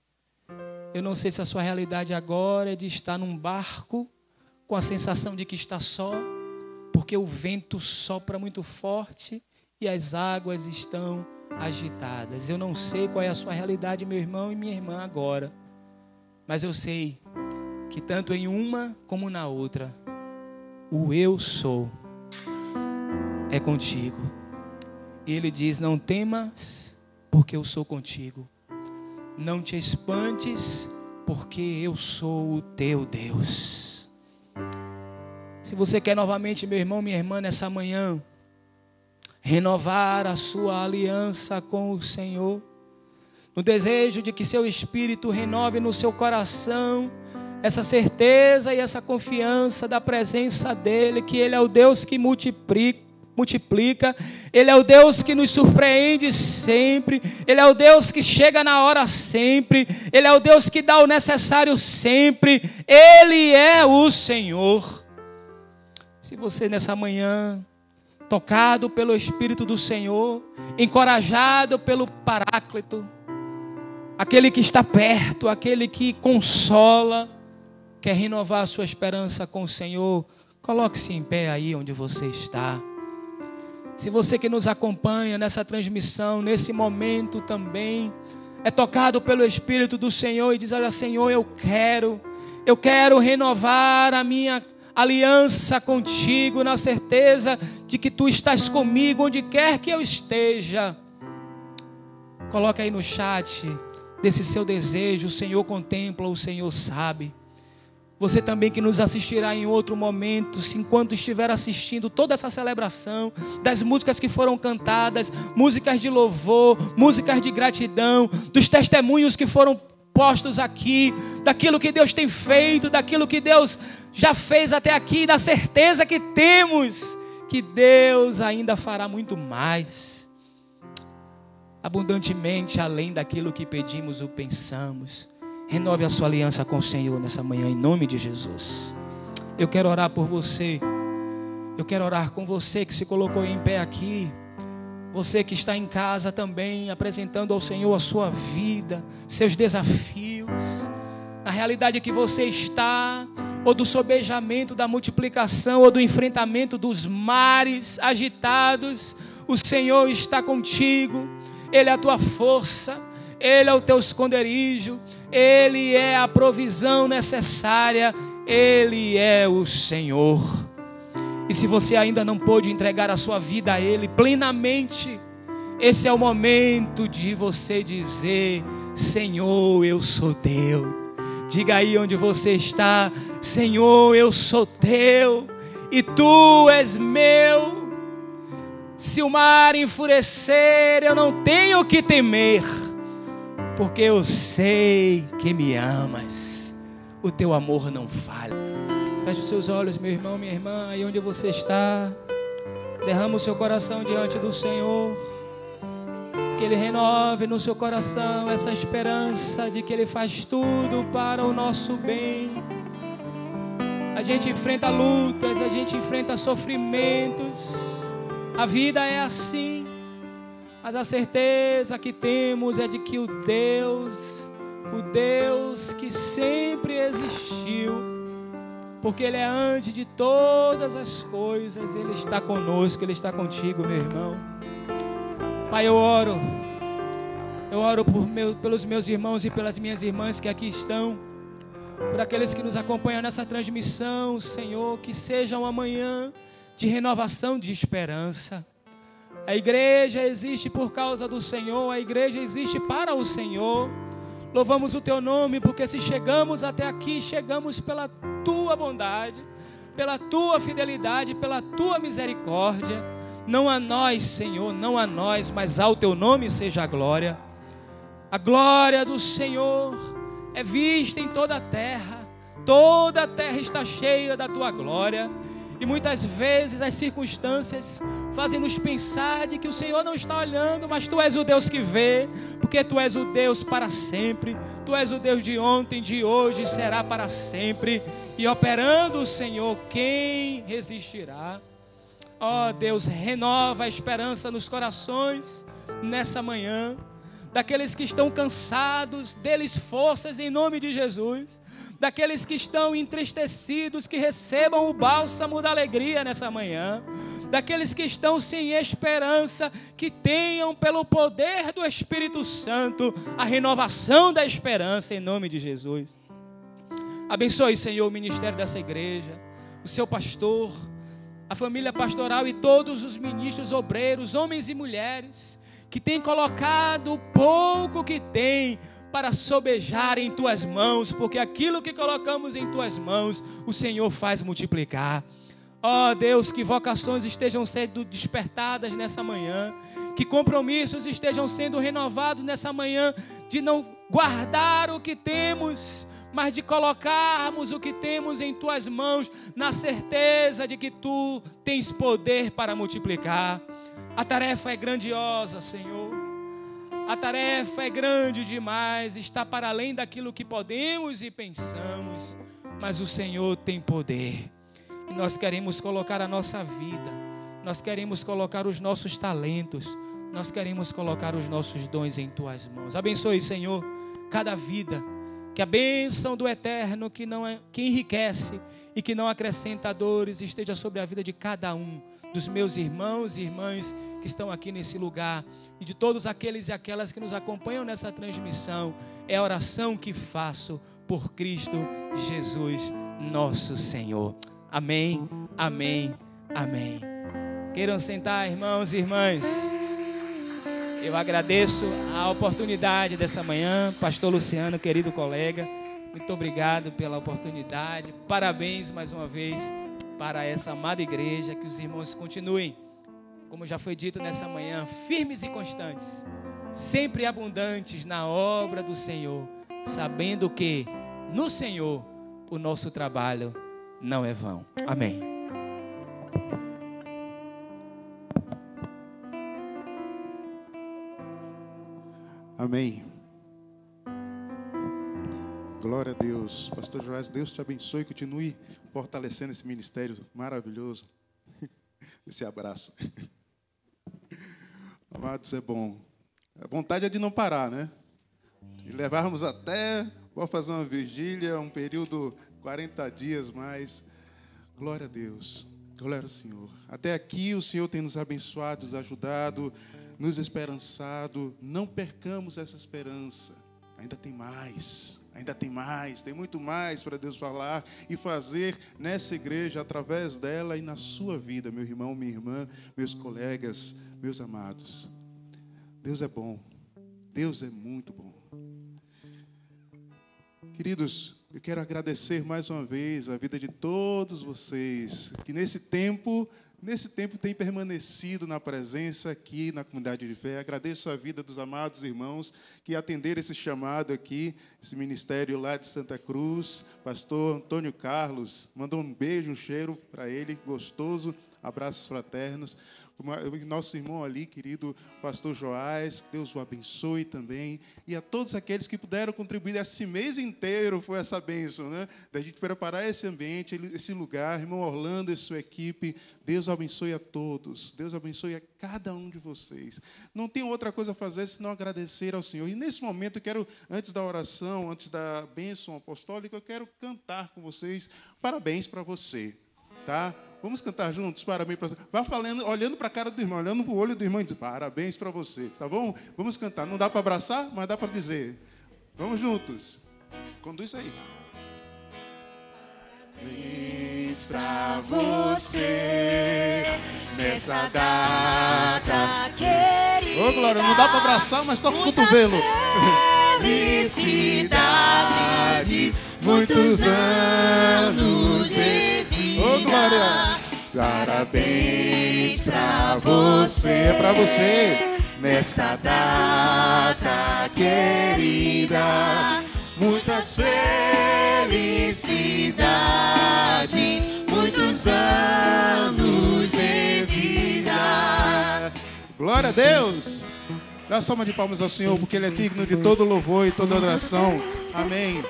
Eu não sei se a sua realidade agora é de estar num barco com a sensação de que está só, porque o vento sopra muito forte e as águas estão agitadas. Eu não sei qual é a sua realidade, meu irmão e minha irmã, agora. Mas eu sei que tanto em uma como na outra, o eu sou é contigo. E ele diz: não temas, porque eu sou contigo. Não te espantes, porque eu sou o teu Deus. Se você quer novamente, meu irmão, minha irmã, nessa manhã, renovar a sua aliança com o Senhor, no desejo de que seu espírito renove no seu coração essa certeza e essa confiança da presença dEle, que Ele é o Deus que multiplica, Ele é o Deus que nos surpreende sempre, Ele é o Deus que chega na hora sempre, Ele é o Deus que dá o necessário sempre, Ele é o Senhor. Se você nessa manhã, tocado pelo Espírito do Senhor, encorajado pelo Paráclito, aquele que está perto, aquele que consola, quer renovar a sua esperança com o Senhor, coloque-se em pé aí onde você está. Se você que nos acompanha nessa transmissão, nesse momento também, é tocado pelo Espírito do Senhor e diz: olha, Senhor, eu quero renovar a minha aliança contigo, na certeza de que tu estás comigo onde quer que eu esteja. Coloca aí no chat desse seu desejo, o Senhor contempla, o Senhor sabe. Você também que nos assistirá em outro momento, se enquanto estiver assistindo toda essa celebração, das músicas que foram cantadas, músicas de louvor, músicas de gratidão, dos testemunhos que foram postos aqui, daquilo que Deus tem feito, daquilo que Deus já fez até aqui, da certeza que temos que Deus ainda fará muito mais, abundantemente além daquilo que pedimos ou pensamos. Renove a sua aliança com o Senhor nessa manhã, em nome de Jesus. Eu quero orar por você. Eu quero orar com você que se colocou em pé aqui. Você que está em casa também, apresentando ao Senhor a sua vida, seus desafios, a realidade que você está, ou do sobejamento da multiplicação, ou do enfrentamento dos mares agitados. O Senhor está contigo. Ele é a tua força, Ele é o teu esconderijo, Ele é a provisão necessária, Ele é o Senhor. E se você ainda não pôde entregar a sua vida a Ele plenamente, esse é o momento de você dizer: Senhor, eu sou teu. Diga aí onde você está: Senhor, eu sou teu e tu és meu. Se o mar enfurecer, eu não tenho que temer, porque eu sei que me amas. O teu amor não falha. Feche os seus olhos, meu irmão, minha irmã, aí onde você está. Derrama o seu coração diante do Senhor. Que Ele renove no seu coração essa esperança de que Ele faz tudo para o nosso bem. A gente enfrenta lutas, a gente enfrenta sofrimentos. A vida é assim. Mas a certeza que temos é de que o Deus que sempre existiu, porque Ele é antes de todas as coisas, Ele está conosco, Ele está contigo, meu irmão. Pai, eu oro pelos meus irmãos e pelas minhas irmãs que aqui estão, por aqueles que nos acompanham nessa transmissão, Senhor, que seja uma manhã de renovação de esperança. A igreja existe por causa do Senhor, a igreja existe para o Senhor. Louvamos o teu nome, porque se chegamos até aqui, chegamos pela tua bondade, pela tua fidelidade, pela tua misericórdia. Não a nós, Senhor, não a nós, mas ao teu nome seja a glória. A glória do Senhor é vista em toda a terra está cheia da tua glória. E muitas vezes as circunstâncias fazem-nos pensar de que o Senhor não está olhando, mas Tu és o Deus que vê, porque Tu és o Deus para sempre. Tu és o Deus de ontem, de hoje e será para sempre. E operando o Senhor, quem resistirá? Ó Deus, renova a esperança nos corações nessa manhã. Daqueles que estão cansados, dê-lhes forças em nome de Jesus. Daqueles que estão entristecidos, que recebam o bálsamo da alegria nessa manhã. Daqueles que estão sem esperança, que tenham pelo poder do Espírito Santo a renovação da esperança em nome de Jesus. Abençoe, Senhor, o ministério dessa igreja, o seu pastor, a família pastoral e todos os ministros, obreiros, homens e mulheres que têm colocado o pouco que têm para sobejar em tuas mãos, porque aquilo que colocamos em tuas mãos, o Senhor faz multiplicar. Ó Deus, que vocações estejam sendo despertadas nessa manhã, que compromissos estejam sendo renovados nessa manhã, de não guardar o que temos, mas de colocarmos o que temos em tuas mãos, na certeza de que tu tens poder para multiplicar. A tarefa é grandiosa, Senhor. A tarefa é grande demais, está para além daquilo que podemos e pensamos, mas o Senhor tem poder. E nós queremos colocar a nossa vida, nós queremos colocar os nossos talentos, nós queremos colocar os nossos dons em tuas mãos. Abençoe, Senhor, cada vida. Que a bênção do Eterno, que enriquece e que não acrescenta dores, esteja sobre a vida de cada um dos meus irmãos e irmãs que estão aqui nesse lugar e de todos aqueles e aquelas que nos acompanham nessa transmissão. É a oração que faço por Cristo Jesus, nosso Senhor. Amém, amém, amém. Queiram sentar, irmãos e irmãs. Eu agradeço a oportunidade dessa manhã, pastor Luciano, querido colega, muito obrigado pela oportunidade, parabéns mais uma vez para essa amada igreja, que os irmãos continuem, como já foi dito nessa manhã, firmes e constantes, sempre abundantes na obra do Senhor, sabendo que no Senhor o nosso trabalho não é vão. Amém. Amém. Glória a Deus. Pastor Joás, Deus te abençoe e continue fortalecendo esse ministério maravilhoso. Esse abraço. Amados, é bom. A vontade é de não parar, né? De levarmos até, vamos fazer uma vigília, um período, 40 dias mais. Glória a Deus. Glória ao Senhor. Até aqui o Senhor tem nos abençoado, nos ajudado, nos esperançado. Não percamos essa esperança. Ainda tem mais, tem muito mais para Deus falar e fazer nessa igreja, através dela e na sua vida, meu irmão, minha irmã, meus colegas, meus amados. Deus é bom, Deus é muito bom. Queridos, eu quero agradecer mais uma vez a vida de todos vocês, que nesse tempo tem permanecido na presença aqui na comunidade de fé. Agradeço a vida dos amados irmãos que atenderam esse chamado aqui, esse ministério lá de Santa Cruz. Pastor Antônio Carlos, mandou um beijo, um cheiro para ele, gostoso, abraços fraternos. Nosso irmão ali, querido pastor Joás, que Deus o abençoe também. E a todos aqueles que puderam contribuir esse mês inteiro, foi essa bênção, né? Da gente preparar esse ambiente, esse lugar. Irmão Orlando e sua equipe, Deus abençoe a todos. Deus abençoe a cada um de vocês. Não tem outra coisa a fazer senão agradecer ao Senhor. E nesse momento eu quero, antes da oração, antes da bênção apostólica, eu quero cantar com vocês parabéns para você, tá? Vamos cantar juntos, parabéns para você. Vá falando, olhando para a cara do irmão, olhando para o olho do irmão e diz, parabéns para você, tá bom? Vamos cantar. Não dá para abraçar, mas dá para dizer. Vamos juntos. Conduz aí. Parabéns para você nessa data querida. Ô, Glória, não dá para abraçar, mas toca o cotovelo. Felicidade, muitos anos de vida. Ô, Glória. Parabéns pra você, é para você, nessa data querida. Muitas felicidades, muitos anos de vida. Glória a Deus. Dá salva de palmas ao Senhor, porque Ele é digno de todo louvor e toda adoração. Amém.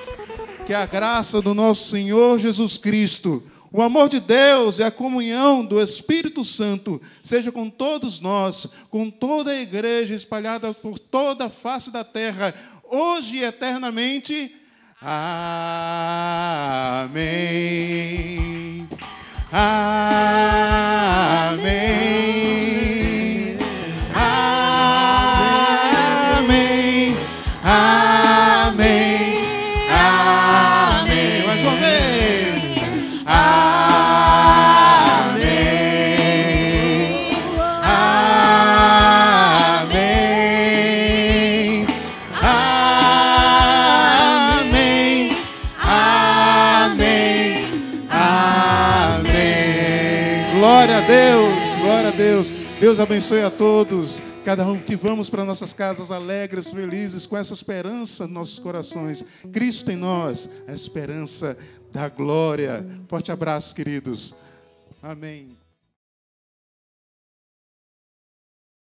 Que a graça do nosso Senhor Jesus Cristo, o amor de Deus e a comunhão do Espírito Santo seja com todos nós, com toda a igreja espalhada por toda a face da terra, hoje e eternamente. Amém. Amém. Amém. Amém. Amém. Mais uma vez. Deus. Deus abençoe a todos. Cada um que vamos para nossas casas alegres, felizes, com essa esperança nos nossos corações. Cristo em nós, a esperança da glória. Forte abraço, queridos. Amém.